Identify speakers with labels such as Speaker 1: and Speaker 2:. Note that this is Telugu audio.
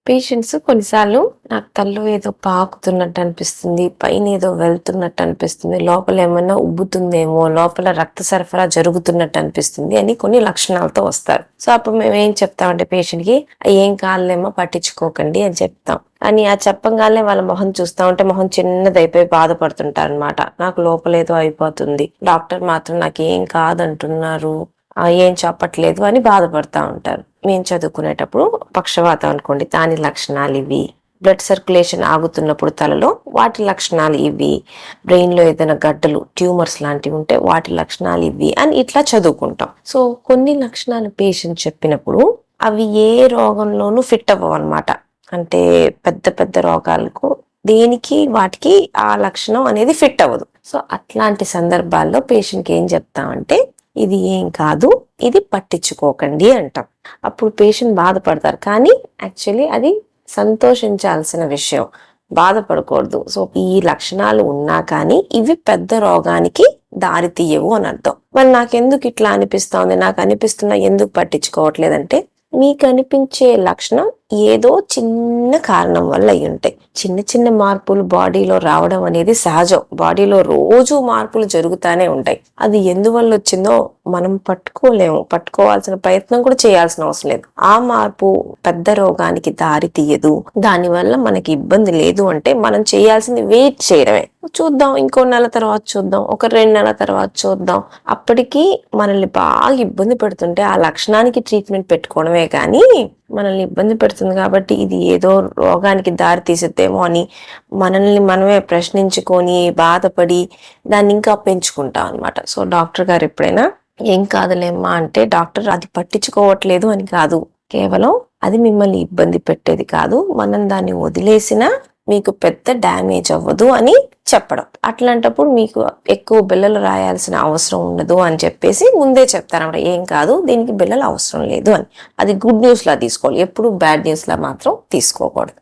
Speaker 1: పేషెంట్స్ కొన్నిసార్లు నాకు తలలో ఏదో పాకుతున్నట్టు అనిపిస్తుంది, పైన ఏదో వెళ్తున్నట్టు అనిపిస్తుంది, లోపల ఏమన్నా ఉబ్బుతుందేమో, లోపల రక్త సరఫరా జరుగుతున్నట్టు అనిపిస్తుంది అని కొన్ని లక్షణాలతో వస్తారు. సో అప్పుడు మేము ఏం చెప్తామంటే పేషెంట్కి ఏం కాలేమో పట్టించుకోకండి అని చెప్తాం. అని ఆ చెప్పగానే వాళ్ళ మొహం చూస్తా ఉంటే మొహం చిన్నదైపోయి బాధపడుతుంటారు అనమాట. నాకు లోపల ఏదో అయిపోతుంది, డాక్టర్ మాత్రం నాకు ఏం కాదంటున్నారు, ఏం చెప్పట్లేదు అని బాధపడతా ఉంటారు. మేము చదువుకునేటప్పుడు పక్షవాతం అనుకోండి, దాని లక్షణాలు ఇవి, బ్లడ్ సర్క్యులేషన్ ఆగుతున్నప్పుడు తలలో వాటి లక్షణాలు ఇవి, బ్రెయిన్ లో ఏదైనా గడ్డలు ట్యూమర్స్ లాంటివి ఉంటే వాటి లక్షణాలు ఇవి అని ఇట్లా చదువుకుంటాం. సో కొన్ని లక్షణాలు పేషెంట్ చెప్పినప్పుడు అవి ఏ రోగంలోనూ ఫిట్ అవ్వవు అనమాట. అంటే పెద్ద పెద్ద రోగాలకు దేనికి వాటికి ఆ లక్షణం అనేది ఫిట్ అవ్వదు. సో అట్లాంటి సందర్భాల్లో పేషెంట్కి ఏం చెప్తామంటే ఇది ఏం కాదు, ఇది పట్టించుకోకండి అంటాం. అప్పుడు పేషెంట్ బాధపడతారు, కానీ యాక్చువల్లీ అది సంతోషించాల్సిన విషయం, బాధపడకూడదు. సో ఈ లక్షణాలు ఉన్నా కానీ ఇవి పెద్ద రోగానికి దారి తీయవు అని అర్థం. మరి నాకెందుకు ఇట్లా అనిపిస్తోంది, నాకు అనిపిస్తున్నా ఎందుకు పట్టించుకోవట్లేదంటే మీకు అనిపించే లక్షణం ఏదో చిన్న కారణం వల్ల అయి ఉంటాయి. చిన్న చిన్న మార్పులు బాడీలో రావడం అనేది సహజం. బాడీలో రోజు మార్పులు జరుగుతానే ఉంటాయి. అది ఎందువల్ల వచ్చిందో మనం పట్టుకోలేము, పట్టుకోవాల్సిన ప్రయత్నం కూడా చేయాల్సిన అవసరం లేదు. ఆ మార్పు పెద్ద రోగానికి దారి తీయదు, దానివల్ల మనకి ఇబ్బంది లేదు అంటే మనం చేయాల్సింది వెయిట్ చేయడమే. చూద్దాం, ఇంకో నెల తర్వాత చూద్దాం, ఒక 2 నెలల తర్వాత చూద్దాం. అప్పటికి మనల్ని బాగా ఇబ్బంది పెడుతుంటే ఆ లక్షణానికి ట్రీట్మెంట్ పెట్టుకోవడమే కానీ మనల్ని ఇబ్బంది పెడుతుంది కాబట్టి ఇది ఏదో రోగానికి దారి తీసేద్దేమో అని మనల్ని మనమే ప్రశ్నించుకొని బాధపడి దాన్ని ఇంకా పెంచుకుంటాం అనమాట. సో డాక్టర్ గారు ఎప్పుడైనా ఏం కాదులేమ్మా అంటే డాక్టర్ అది పట్టించుకోవట్లేదు అని కాదు, కేవలం అది మిమ్మల్ని ఇబ్బంది పెట్టేది కాదు, మనం దాన్ని వదిలేసినా మీకు పెద్ద డ్యామేజ్ అవ్వదు అని చెప్పడం. అట్లాంటప్పుడు మీకు ఎక్కువ బిళ్ళలు రాయాల్సిన అవసరం ఉండదు అని చెప్పేసి ముందే చెప్తారన్నమాట. ఏం కాదు, దీనికి బిళ్ళలు అవసరం లేదు అని. అది గుడ్ న్యూస్ లా తీసుకోవాలి, ఎప్పుడు బ్యాడ్ న్యూస్ లా మాత్రం తీసుకోకూడదు.